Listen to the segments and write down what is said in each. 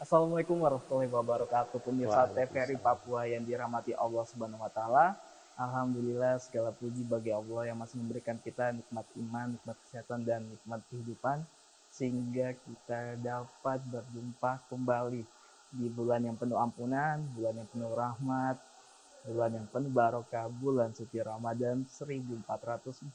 Assalamualaikum warahmatullahi wabarakatuh. Pemirsa TVRI Waalaikumsalam. Papua yang dirahmati Allah Subhanahu wa taala. Alhamdulillah segala puji bagi Allah yang masih memberikan kita nikmat iman, nikmat kesehatan dan nikmat kehidupan sehingga kita dapat berjumpa kembali di bulan yang penuh ampunan, bulan yang penuh rahmat, bulan yang penuh barokah, bulan suci Ramadan 1446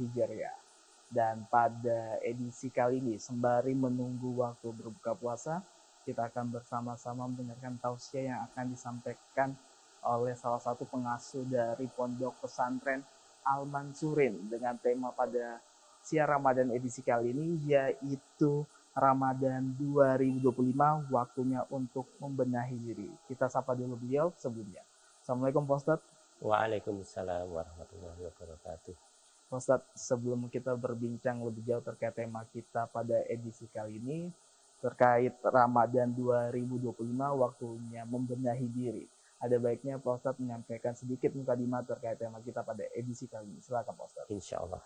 Hijriah. Dan pada edisi kali ini, sembari menunggu waktu berbuka puasa, kita akan bersama-sama mendengarkan tausiah yang akan disampaikan oleh salah satu pengasuh dari Pondok Pesantren Al-Mansurin dengan tema pada siar Ramadan edisi kali ini, yaitu Ramadan 2025, waktunya untuk membenahi diri. Kita sapa dulu beliau sebelumnya. Assalamualaikum Pak Ustadz. Waalaikumsalam warahmatullahi wabarakatuh. Pak Ustadz, sebelum kita berbincang lebih jauh terkait tema kita pada edisi kali ini, terkait Ramadan 2025, waktunya membenahi diri. Ada baiknya Pak Ustadz menyampaikan sedikit mukadimah terkait tema kita pada edisi kali ini. Silakan Pak Ustadz. Insyaallah.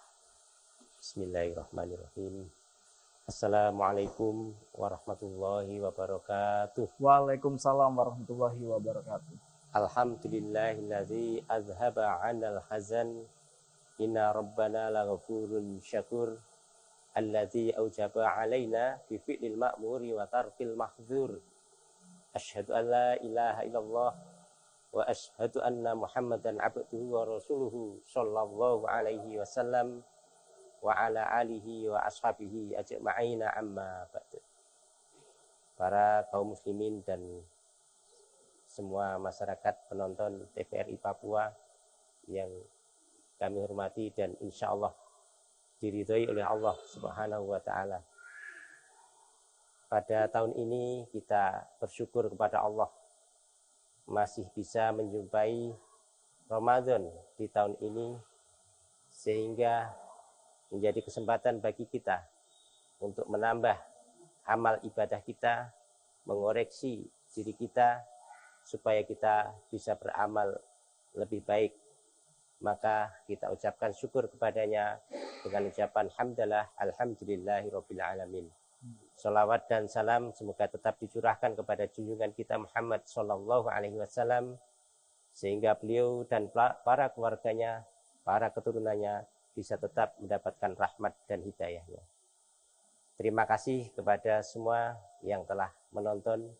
Bismillahirrahmanirrahim. Assalamualaikum warahmatullahi wabarakatuh. Waalaikumsalam warahmatullahi wabarakatuh. Alhamdulillahilladzi azhaba 'anal hazan. Inna rabbana laghafurun syakur. Alladzi aujaba 'alaina bi fi'lil ma'muri wa tarkil mahdzur. Asyhadu an la ilaha illallah wa asyhadu anna Muhammadan abduhu wa rasuluhu sallallahu alaihi wasallam wa ala alihi wa ashabihi ajma'ina amma ba'du. Para kaum muslimin dan semua masyarakat penonton TVRI Papua yang kami hormati dan insya Allah diridhoi oleh Allah Subhanahu wa Ta'ala. Pada tahun ini kita bersyukur kepada Allah masih bisa menjumpai Ramadan di tahun ini, sehingga menjadi kesempatan bagi kita untuk menambah amal ibadah kita, mengoreksi diri kita supaya kita bisa beramal lebih baik. Maka kita ucapkan syukur kepadanya dengan ucapan hamdalah alhamdulillahirabbil alamin. Salawat dan salam semoga tetap dicurahkan kepada junjungan kita Muhammad sallallahu alaihi wasallam, sehingga beliau dan para keluarganya, para keturunannya bisa tetap mendapatkan rahmat dan hidayahnya. Terima kasih kepada semua yang telah menonton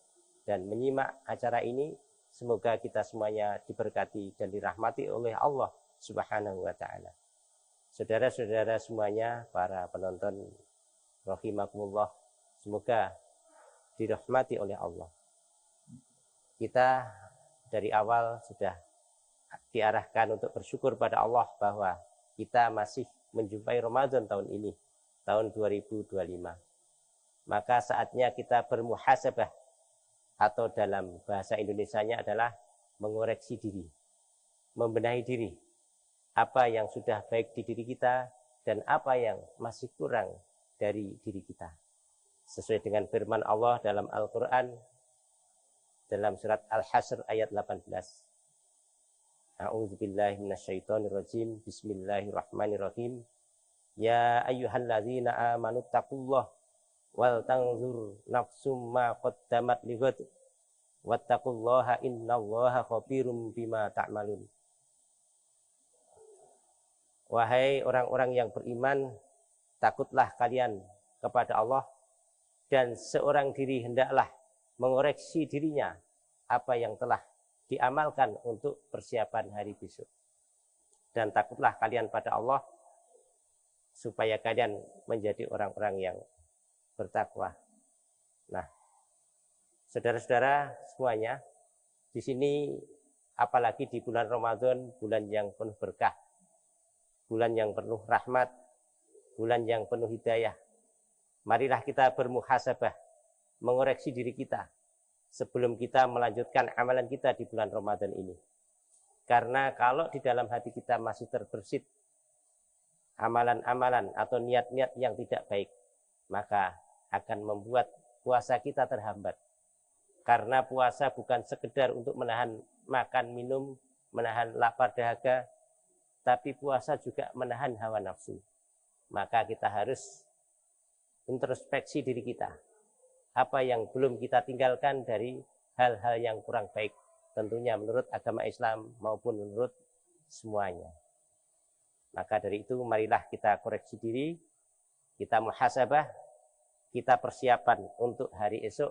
dan menyimak acara ini. Semoga kita semuanya diberkati dan dirahmati oleh Allah Subhanahu wa Ta'ala. Saudara-saudara semuanya, para penonton rahimakumullah, semoga dirahmati oleh Allah. Kita dari awal sudah diarahkan untuk bersyukur pada Allah bahwa kita masih menjumpai Ramadan tahun ini, tahun 2025. Maka saatnya kita bermuhasabah, atau dalam bahasa Indonesianya adalah mengoreksi diri, membenahi diri. Apa yang sudah baik di diri kita dan apa yang masih kurang dari diri kita. Sesuai dengan firman Allah dalam Al-Quran, dalam surat Al-Hasr ayat 18. A'udzubillahi minasyaitonirrajim. Bismillahirrahmanirrahim. Ya ayyuhalladzina amanu taqullah wal tanzur nafsum ma qaddamat lighad wattaqullaha innallaha khabirum bima ta'malun. Wahai orang-orang yang beriman, takutlah kalian kepada Allah, dan seorang diri hendaklah mengoreksi dirinya apa yang telah diamalkan untuk persiapan hari besok. Dan takutlah kalian pada Allah supaya kalian menjadi orang-orang yang bertakwa. Nah, saudara-saudara semuanya, di sini apalagi di bulan Ramadan, bulan yang penuh berkah, bulan yang penuh rahmat, bulan yang penuh hidayah. Marilah kita bermuhasabah, mengoreksi diri kita sebelum kita melanjutkan amalan kita di bulan Ramadan ini. Karena kalau di dalam hati kita masih terbersit amalan-amalan atau niat-niat yang tidak baik, maka akan membuat puasa kita terhambat. Karena puasa bukan sekedar untuk menahan makan, minum, menahan lapar dahaga, tapi puasa juga menahan hawa nafsu. Maka kita harus introspeksi diri kita. apa yang belum kita tinggalkan dari hal-hal yang kurang baik, tentunya menurut agama Islam maupun menurut semuanya. Maka dari itu marilah kita koreksi diri, kita muhasabah, kita persiapan untuk hari esok,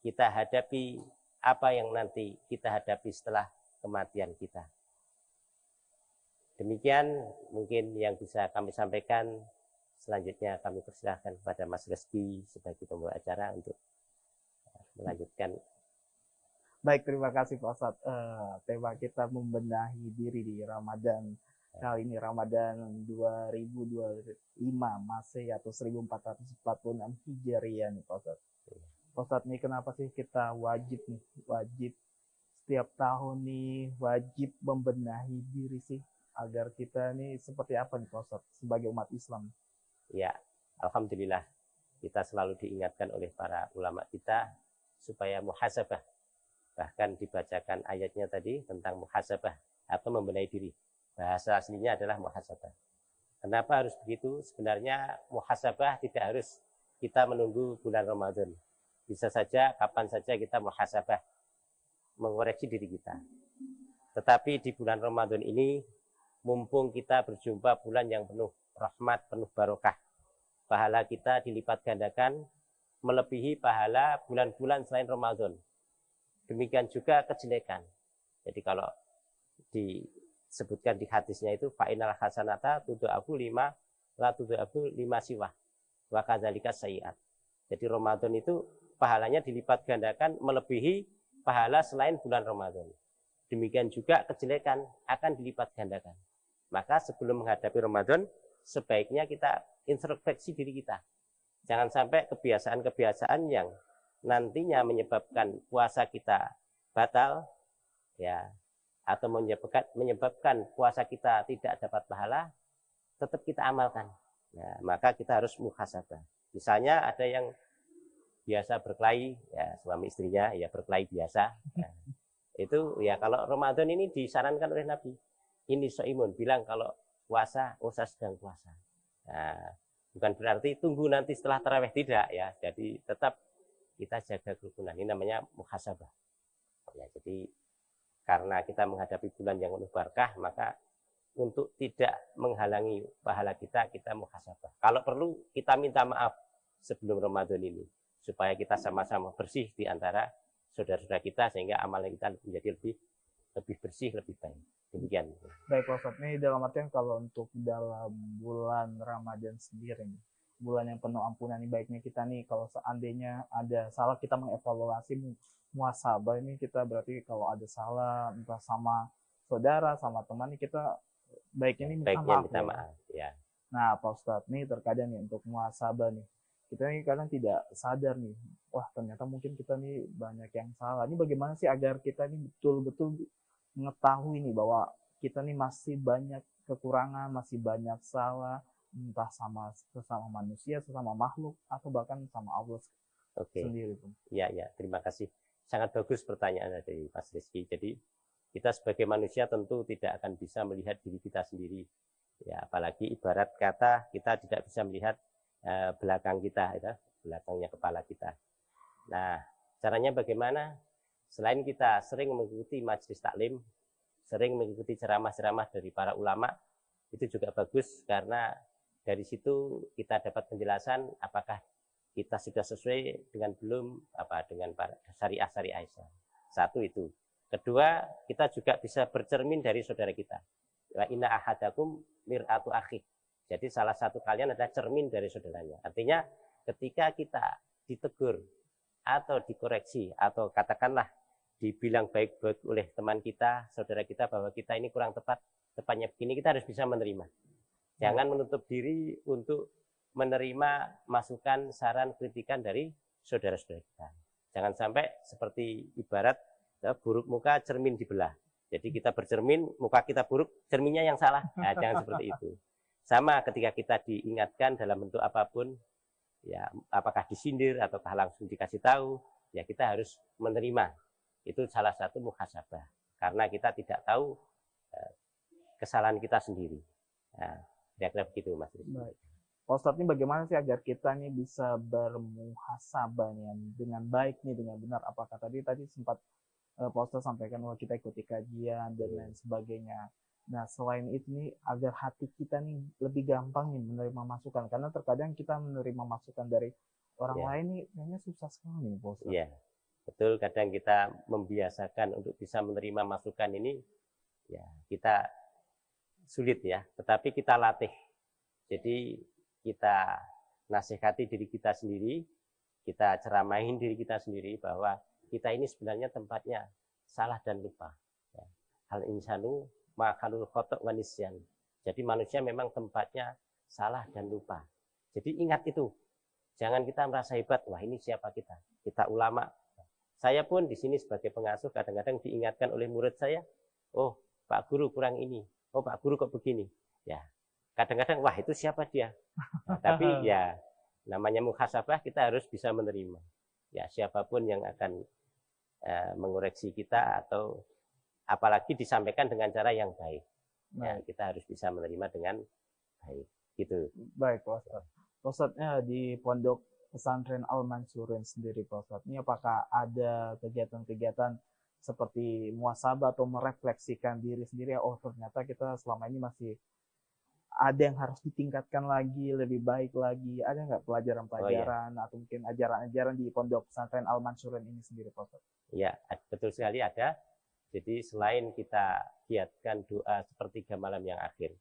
kita hadapi apa yang nanti kita hadapi setelah kematian kita. Demikian mungkin yang bisa kami sampaikan. Selanjutnya kami persilahkan kepada Mas Reski sebagai pembawa acara untuk melanjutkan. Baik, terima kasih Pak Ustadz. Tema kita membenahi diri di Ramadan. Kali ini Ramadan 2025 Masehi atau 1446 Hijriah nih Pak Ustadz. Pak Ustadz nih, kenapa sih kita wajib setiap tahun nih wajib membenahi diri sih, agar kita nih seperti apa nih Pak Ustadz sebagai umat Islam? Ya, alhamdulillah kita selalu diingatkan oleh para ulama kita supaya muhasabah. Bahkan dibacakan ayatnya tadi tentang muhasabah atau membenahi diri. Bahasa aslinya adalah muhasabah. Kenapa harus begitu? Sebenarnya muhasabah tidak harus kita menunggu bulan Ramadan. Bisa saja, kapan saja kita muhasabah, mengoreksi diri kita. Tetapi di bulan Ramadan ini, mumpung kita berjumpa bulan yang penuh rahmat, penuh barokah, pahala kita dilipat gandakan melebihi pahala bulan-bulan selain Ramadan. Demikian juga kejelekan. Jadi kalau disebutkan di hadisnya itu fa'inal hasanata tudha'afu lima la tudha'afu lima siwah wa kadzalika sayyi'at. Jadi Ramadan itu pahalanya dilipat gandakan melebihi pahala selain bulan Ramadan. Demikian juga kejelekan akan dilipat gandakan. Maka sebelum menghadapi Ramadan, sebaiknya kita introspeksi diri kita. Jangan sampai kebiasaan-kebiasaan yang nantinya menyebabkan puasa kita batal, ya, atau menyebabkan puasa kita tidak dapat pahala, tetap kita amalkan. Nah, maka kita harus muhasabah. Misalnya ada yang biasa berkelahi, ya suami istrinya ya berkelahi biasa. Ya. Itu ya kalau Ramadan ini disarankan oleh Nabi. Ini soimun bilang kalau puasa, saya sedang puasa. Nah, bukan berarti tunggu nanti setelah tarawih, tidak ya. Jadi tetap kita jaga kerukunan. Ini namanya muhasabah. Ya, jadi karena kita menghadapi bulan yang penuh barakah, maka untuk tidak menghalangi pahala kita muhasabah. Kalau perlu kita minta maaf sebelum Ramadan ini supaya kita sama-sama bersih di antara saudara-saudara kita sehingga amalan kita menjadi lebih bersih, lebih baik. Demikian. Baik Pak Ustadz, ini dalam artian kalau untuk dalam bulan Ramadan sendiri, bulan yang penuh ampunan, ini baiknya kita nih kalau seandainya ada salah kita mengevaluasi muhasabah ini, kita berarti kalau ada salah entah sama saudara, sama teman, kita baiknya nih minta maaf. Ya. Nah Pak Ustadz, nih terkadang nih untuk muhasabah nih, kita nih kadang tidak sadar nih, wah ternyata mungkin kita nih banyak yang salah. Ini bagaimana sih agar kita nih betul-betul mengetahui nih bahwa kita nih masih banyak kekurangan, masih banyak salah, entah sama sesama manusia, sesama makhluk, atau bahkan sama Allah sendiri pun. Ya, terima kasih. Sangat bagus pertanyaan dari Mas Rizky. Jadi kita sebagai manusia tentu tidak akan bisa melihat diri kita sendiri. Ya, apalagi ibarat kata kita tidak bisa melihat belakang kita, ya, belakangnya kepala kita. Nah, caranya bagaimana? Selain kita sering mengikuti majelis taklim, sering mengikuti ceramah-ceramah dari para ulama, itu juga bagus karena dari situ kita dapat penjelasan apakah kita sudah sesuai dengan belum dengan syariah Islam. Satu itu. Kedua, kita juga bisa bercermin dari saudara kita. Wa inna ahadakum mir'atu akhi. Jadi salah satu kalian adalah cermin dari saudaranya. Artinya ketika kita ditegur atau dikoreksi atau katakanlah dibilang baik-baik oleh teman kita, saudara kita bahwa kita ini kurang tepatnya begini, kita harus bisa menerima. Jangan menutup diri untuk menerima masukan, saran, kritikan dari saudara-saudara kita. Jangan sampai seperti ibarat buruk muka cermin dibelah. Jadi kita bercermin, muka kita buruk, cerminnya yang salah. Nah, jangan seperti itu. Sama ketika kita diingatkan dalam bentuk apapun, ya apakah disindir ataukah langsung dikasih tahu, ya kita harus menerima. Itu salah satu muhasabah. Karena kita tidak tahu kesalahan kita sendiri. Nah, kira-kira begitu Mas. Baik. Pak Ustadz ini bagaimana sih agar kita nih bisa bermuhasabah nih dengan baik nih, dengan benar? Apakah tadi sempat Pak Ustadz sampaikan bahwa kita ikuti kajian dan lain sebagainya. Nah, selain itu nih, agar hati kita nih lebih gampang nih menerima masukan. Karena terkadang kita menerima masukan dari orang Ya, lain nih, kayaknya susah sekali nih, Pak Ustadz. ya, betul. Kadang kita membiasakan untuk bisa menerima masukan ini, ya kita sulit ya. Tetapi kita latih. Jadi kita nasihati diri kita sendiri, kita ceramahin diri kita sendiri bahwa kita ini sebenarnya tempatnya salah dan lupa. Ya. Hal insanu makalul khotok wanisyan. Jadi manusia memang tempatnya salah dan lupa. Jadi ingat itu. Jangan kita merasa hebat, wah ini siapa kita? Kita ulama. Saya pun di sini sebagai pengasuh kadang-kadang diingatkan oleh murid saya, oh Pak Guru kurang ini, oh Pak Guru kok begini. Ya, kadang-kadang wah itu siapa dia? Nah, tapi ya namanya muhasabah kita harus bisa menerima. Ya siapapun yang akan mengoreksi kita atau apalagi disampaikan dengan cara yang baik. Ya, kita harus bisa menerima dengan baik. Gitu. Baik, Pak Ustadz. Ustadznya di Pondok Pesantren Al-Mansyurin sendiri, Pak Ustadz. Ini apakah ada kegiatan-kegiatan seperti muhasabah atau merefleksikan diri sendiri? Oh, ternyata kita selama ini masih ada yang harus ditingkatkan lagi, lebih baik lagi. Ada nggak pelajaran-pelajaran atau mungkin ajaran-ajaran di Pondok Pesantren Al-Mansyurin ini sendiri, Pak Ustadz? Ya, betul sekali ada. Jadi selain kita giatkan doa sepertiga malam yang akhir,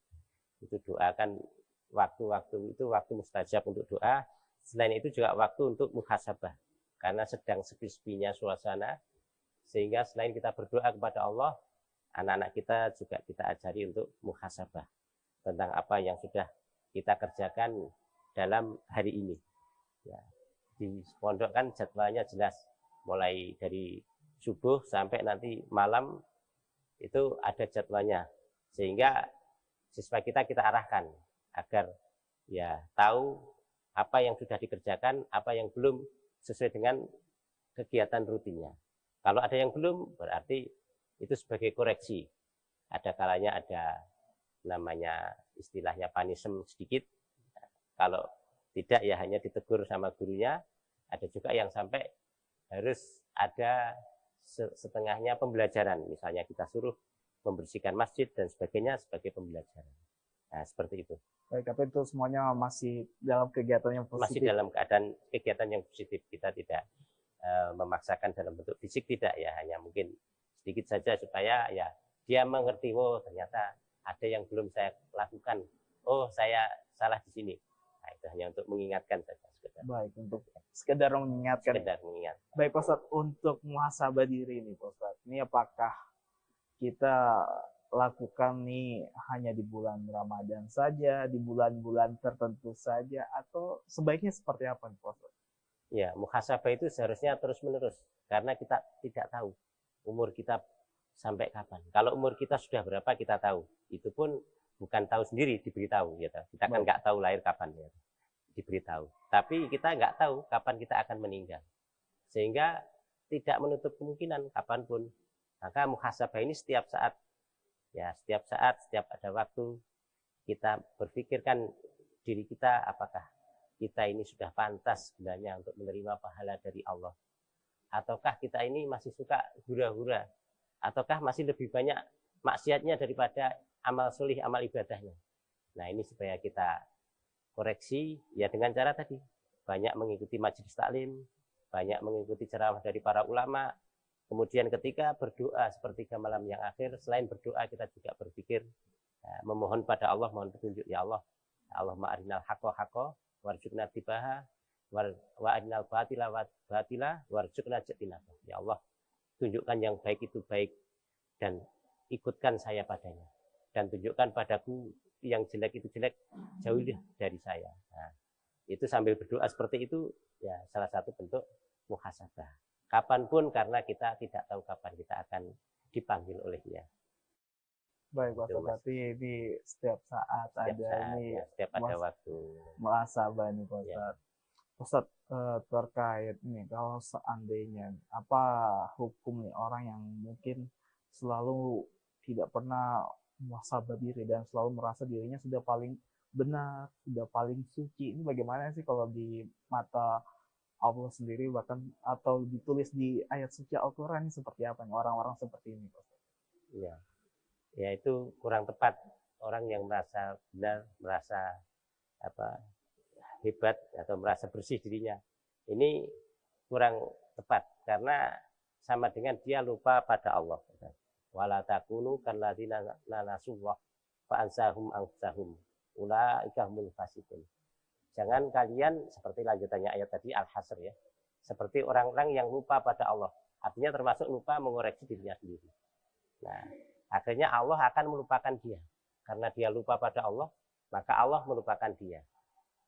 itu doa kan waktu-waktu itu waktu mustajab untuk doa. Selain itu juga waktu untuk muhasabah, karena sedang sepi-sepinya suasana, sehingga selain kita berdoa kepada Allah, anak-anak kita juga kita ajari untuk muhasabah tentang apa yang sudah kita kerjakan dalam hari ini. Ya, di pondok kan jadwalnya jelas, mulai dari subuh sampai nanti malam itu ada jadwalnya, sehingga siswa kita arahkan agar ya tahu apa yang sudah dikerjakan, apa yang belum sesuai dengan kegiatan rutinnya. Kalau ada yang belum, berarti itu sebagai koreksi. Ada kalanya ada namanya istilahnya panisem sedikit. Kalau tidak ya hanya ditegur sama gurunya. Ada juga yang sampai harus ada setengahnya pembelajaran. Misalnya kita suruh membersihkan masjid dan sebagainya sebagai pembelajaran. Nah, seperti itu. Baik, tapi itu semuanya masih dalam kegiatan yang positif. Masih dalam keadaan kegiatan yang positif. Kita tidak memaksakan dalam bentuk fisik, tidak ya, hanya mungkin sedikit saja supaya ya dia mengerti, oh ternyata ada yang belum saya lakukan, oh saya salah di sini. Nah, itu hanya untuk mengingatkan saja. Baik, untuk sekedar mengingatkan. Sekedar mengingat. Baik, Pak Ustadz, untuk muhasabah diri ini, Pak Ustadz, ini apakah kita lakukan nih hanya di bulan Ramadan saja, di bulan-bulan tertentu saja, atau sebaiknya seperti apa nih, Pak Ustadz? Ya, muhasabah itu seharusnya terus-menerus, karena kita tidak tahu umur kita sampai kapan. Kalau umur kita sudah berapa kita tahu, itu pun bukan tahu sendiri, diberitahu. Gitu. Kita kan nggak tahu lahir kapan, ya. Diberitahu. Tapi kita nggak tahu kapan kita akan meninggal. Sehingga tidak menutup kemungkinan kapanpun. Maka muhasabah ini setiap saat, ya setiap saat, setiap ada waktu, kita berpikirkan diri kita apakah kita ini sudah pantas sebenarnya untuk menerima pahala dari Allah. Ataukah kita ini masih suka hura-hura. Ataukah masih lebih banyak maksiatnya daripada amal solih, amal ibadahnya. Nah ini supaya kita koreksi ya dengan cara tadi. Banyak mengikuti majelis taklim, banyak mengikuti ceramah dari para ulama. Kemudian ketika berdoa sepertiga malam yang akhir, selain berdoa kita juga berpikir, ya, memohon pada Allah, mohon petunjuk ya Allah. Allahumma arinal haqqa haqqa warzuqna tibaha wa arinal batila warzuqna jatinabah. Ya Allah, tunjukkan yang baik itu baik dan ikutkan saya padanya. Dan tunjukkan padaku yang jelek itu jelek, jauhilah dari saya. Nah, itu sambil berdoa seperti itu, ya salah satu bentuk muhasabah. Kapanpun, karena kita tidak tahu kapan kita akan dipanggil olehnya. Baik, Pak Ustadz, tapi di setiap saat ada ini, ya, setiap ada waktu. Muhasabah nih, Pak Ustadz. Ya. Ustadz, terkait nih, kalau seandainya apa hukum nih orang yang mungkin selalu tidak pernah muhasabah diri dan selalu merasa dirinya sudah paling benar, sudah paling suci. Ini bagaimana sih kalau di mata Allah sendiri, bahkan atau ditulis di ayat suci Al-Quran ini seperti apa nih orang-orang seperti ini, Pak? Ya, ya itu kurang tepat. Orang yang merasa benar, merasa apa hebat atau merasa bersih dirinya, ini kurang tepat karena sama dengan dia lupa pada Allah. Wala takunu kalladzina nasullah fa ansahum anfusahum ulaika humul fasiqun. Jangan kalian seperti lanjutannya ayat tadi Al-Hasr ya. Seperti orang-orang yang lupa pada Allah. Artinya termasuk lupa mengoreksi dirinya sendiri. Nah, akhirnya Allah akan melupakan dia. Karena dia lupa pada Allah, maka Allah melupakan dia.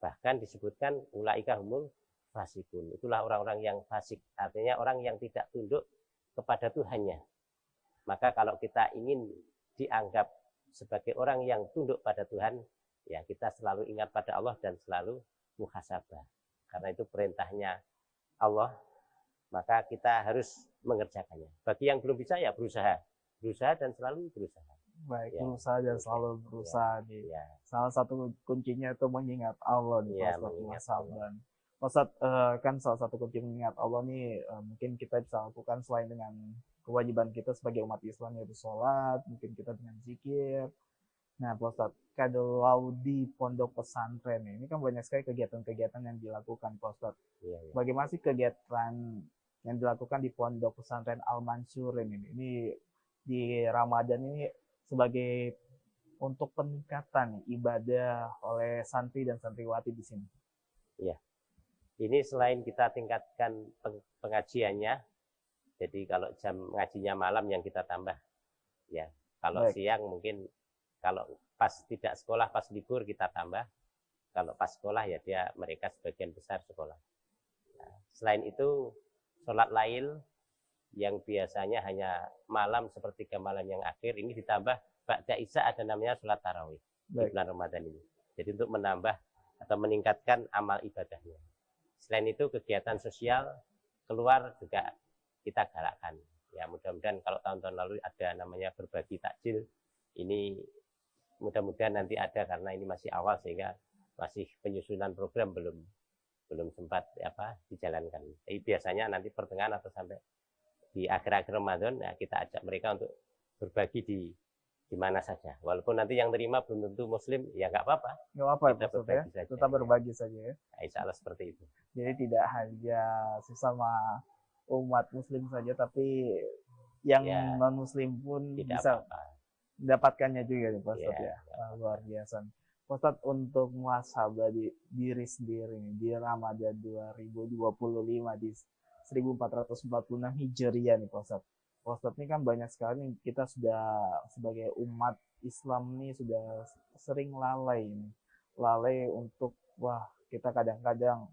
Bahkan disebutkan ulaika humul fasikun. Itulah orang-orang yang fasik. Artinya orang yang tidak tunduk kepada Tuhannya. Maka kalau kita ingin dianggap sebagai orang yang tunduk pada Tuhan, ya kita selalu ingat pada Allah dan selalu muhasabah. Karena itu perintahnya Allah, maka kita harus mengerjakannya. Bagi yang belum bisa ya berusaha. Berusaha dan selalu berusaha. Baik, Ya, berusaha dan selalu berusaha ya, nih. ya. Salah satu kuncinya itu mengingat Allah nih, Ya, Pak mengingat Ustadz. Allah. Dan Ustadz, kan salah satu kunci mengingat Allah nih, mungkin kita bisa lakukan selain dengan kewajiban kita sebagai umat Islam, yaitu sholat, mungkin kita dengan zikir. Nah, Pak Ustadz, kalau di pondok pesantren ini kan banyak sekali kegiatan-kegiatan yang dilakukan, Pak Ustadz. Ya, ya. Bagaimana sih kegiatan yang dilakukan di pondok pesantren Al-Mansur ini? Ini di Ramadan ini sebagai untuk peningkatan ibadah oleh santri dan santriwati di sini. Ya. Ini selain kita tingkatkan pengajiannya, jadi kalau jam ngajinya malam yang kita tambah. Ya, kalau Baik. siang mungkin kalau pas tidak sekolah, pas libur kita tambah. Kalau pas sekolah ya dia mereka sebagian besar sekolah. Nah, selain itu sholat lail yang biasanya hanya malam sepertiga malam yang akhir ini ditambah ba'da isya ada namanya sholat tarawih di bulan Ramadan ini. Jadi untuk menambah atau meningkatkan amal ibadahnya. Selain itu kegiatan sosial keluar juga kita galakkan. Ya mudah-mudahan kalau tahun-tahun lalu ada namanya berbagi takjil, ini mudah-mudahan nanti ada karena ini masih awal sehingga masih penyusunan program belum sempat dijalankan. Jadi biasanya nanti pertengahan atau sampai di akhir-akhir Ramadan ya kita ajak mereka untuk berbagi di mana saja. Walaupun nanti yang terima belum tentu Muslim, ya nggak apa-apa. Nggak apa-apa ya, berbagi saja. Tetap berbagi saja ya. Nah, insya Allah seperti itu. Jadi tidak hanya sesama umat Muslim saja, tapi yang Ya, non-Muslim pun tidak bisa apa-apa. mendapatkannya juga nih, Pak Ustadz Ya, ya. Luar biasa. Pak Ustadz, untuk muhasabah diri sendiri nih, di Ramadan 2025 di 1446 Hijriah nih, Pak Ustadz. Pak Ustadz ini kan banyak sekali nih, kita sudah sebagai umat Islam nih sudah sering lalai nih. Lalai untuk kita kadang-kadang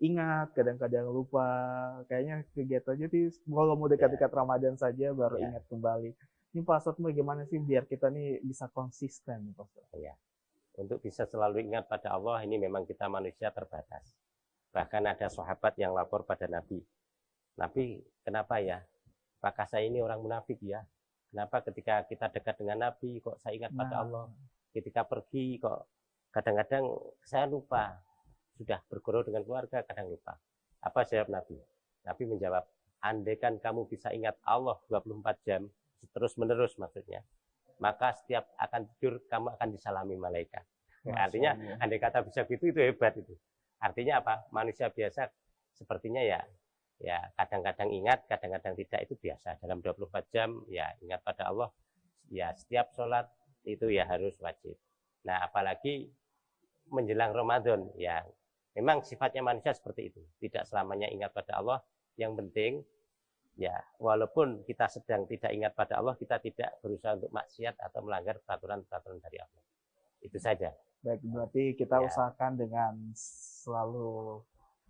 ingat, kadang-kadang lupa. Kayaknya kegiatannya sih kalau mau dekat-dekat Ramadan saja baru ingat kembali. Ini Pak Ustadz bagaimana sih biar kita nih bisa konsisten nih Pak Ustadz? Ya. Untuk bisa selalu ingat pada Allah ini memang kita manusia terbatas. Bahkan ada sahabat yang lapor pada Nabi. Nabi, kenapa ya? Apakah saya ini orang munafik ya? Kenapa ketika kita dekat dengan Nabi kok saya ingat pada Allah? Ketika pergi kok kadang-kadang saya lupa. Sudah berguru dengan keluarga kadang lupa. Apa jawab Nabi? Nabi menjawab, andaikan kamu bisa ingat Allah 24 jam terus-menerus maksudnya, maka setiap akan tidur kamu akan disalami malaikat. Artinya andai kata bisa gitu itu hebat itu. Artinya apa? Manusia biasa sepertinya ya kadang-kadang ingat, kadang-kadang tidak, itu biasa. Dalam 24 jam ya ingat pada Allah. Ya setiap sholat itu ya harus wajib. Nah apalagi menjelang Ramadan ya memang sifatnya manusia seperti itu. Tidak selamanya ingat pada Allah. Yang penting ya walaupun kita sedang tidak ingat pada Allah, kita tidak berusaha untuk maksiat atau melanggar peraturan-peraturan dari Allah. Itu saja. Baik, berarti kita usahakan dengan selalu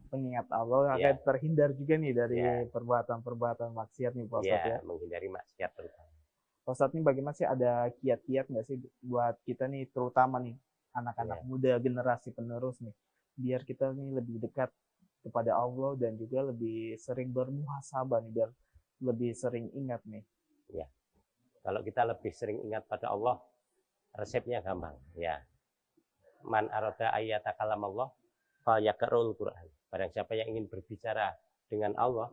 mengingat Allah agar terhindar juga nih dari perbuatan-perbuatan maksiat nih Pak Ustadz ya. Menghindari maksiat terutama. Pak Ustadz nih bagaimana sih, ada kiat-kiat nggak sih buat kita nih terutama nih anak-anak muda generasi penerus nih biar kita nih lebih dekat kepada Allah dan juga lebih sering bermuhasabah nih biar lebih sering ingat nih. Ya. Kalau kita lebih sering ingat pada Allah, resepnya gampang ya. man arada ayyatakalam Allah falyaqra'ul Qur'an. Barang siapa yang ingin berbicara dengan Allah,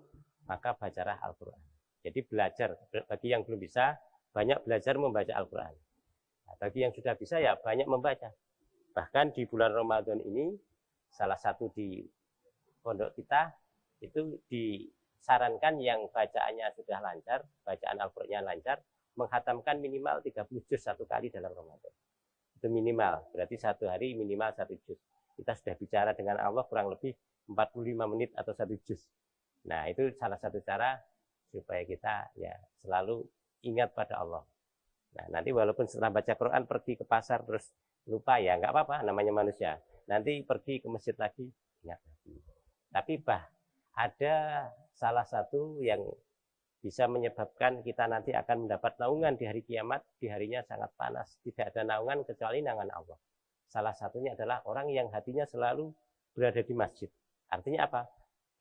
maka bacalah Al-Qur'an. Jadi belajar, bagi yang belum bisa, banyak belajar membaca Al-Qur'an. Nah, bagi yang sudah bisa, ya banyak membaca. Bahkan di bulan Ramadan ini, salah satu di pondok kita, itu disarankan yang bacaannya sudah lancar, bacaan Al-Qur'annya lancar, menghatamkan minimal 30 juz satu kali dalam Ramadan. Itu minimal, berarti satu hari minimal 1 juz. Kita sudah bicara dengan Allah kurang lebih 45 menit atau 1 juz. Nah, itu salah satu cara supaya kita ya selalu ingat pada Allah. Nah, nanti walaupun setelah baca Quran pergi ke pasar terus lupa, ya nggak apa-apa, namanya manusia. Nanti pergi ke masjid lagi, ingat lagi. Tapi ada salah satu yang bisa menyebabkan kita nanti akan mendapat naungan di hari kiamat. Di harinya sangat panas, tidak ada naungan kecuali naungan Allah. Salah satunya adalah orang yang hatinya selalu berada di masjid. Artinya apa?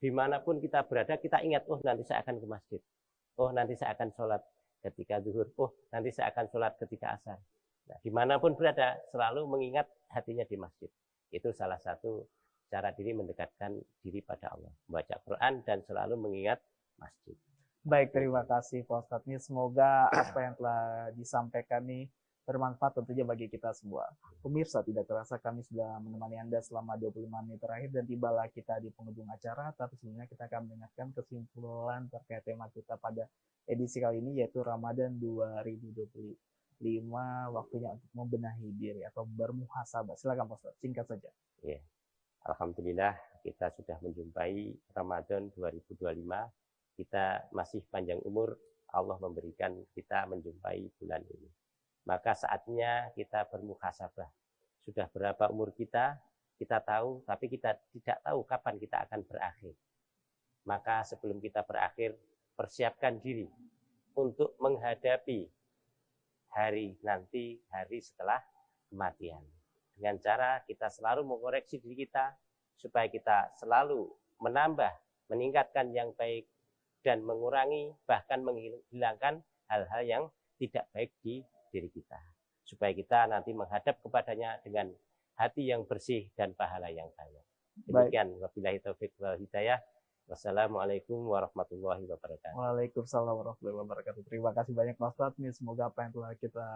Dimanapun kita berada, kita ingat, oh nanti saya akan ke masjid. Oh nanti saya akan sholat ketika zuhur. Oh nanti saya akan sholat ketika asar. Nah, dimanapun berada, selalu mengingat hatinya di masjid. Itu salah satu cara diri mendekatkan diri pada Allah. Membaca Quran dan selalu mengingat masjid. Baik, terima kasih Pak Ustadz. Nih, semoga apa yang telah disampaikan nih bermanfaat tentunya bagi kita semua. Pemirsa, tidak terasa kami sudah menemani Anda selama 25 menit terakhir dan tibalah kita di penghujung acara, tapi sebelumnya kita akan mengingatkan kesimpulan terkait tema kita pada edisi kali ini, yaitu Ramadan 2025, waktunya untuk membenahi diri atau bermuhasabah. Silakan Pak Ustadz, singkat saja. Ya. Alhamdulillah kita sudah menjumpai Ramadan 2025. Kita masih panjang umur, Allah memberikan kita menjumpai bulan ini. Maka saatnya kita bermuhasabah. Sudah berapa umur kita tahu, tapi kita tidak tahu kapan kita akan berakhir. Maka sebelum kita berakhir, persiapkan diri untuk menghadapi hari nanti, hari setelah kematian. Dengan cara kita selalu mengoreksi diri kita, supaya kita selalu menambah, meningkatkan yang baik, dan mengurangi, bahkan menghilangkan hal-hal yang tidak baik di diri kita. Supaya kita nanti menghadap kepadanya dengan hati yang bersih dan pahala yang banyak. Demikian, wabillahi taufiq wal hidayah. Wassalamualaikum warahmatullahi wabarakatuh. Waalaikumsalam warahmatullahi wabarakatuh. Terima kasih banyak Pak Ustadz. Semoga apa yang telah kita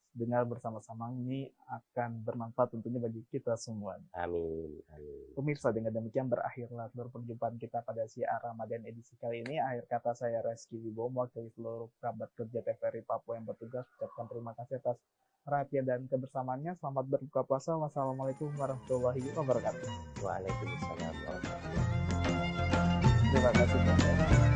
dengar bersama-sama ini akan bermanfaat tentunya bagi kita semua. Amin. Amin. Pemirsa, dengan demikian berakhirlah perjumpaan kita pada siar Ramadan edisi kali ini. Akhir kata saya Reski Wibowo, mewakili seluruh kerabat kerja TVRI Papua yang bertugas, ucapkan terima kasih atas perhatian dan kebersamaannya. Selamat berbuka puasa. Wassalamualaikum warahmatullahi wabarakatuh. Waalaikumsalam warahmatullahi wabarakatuh. Terima kasih.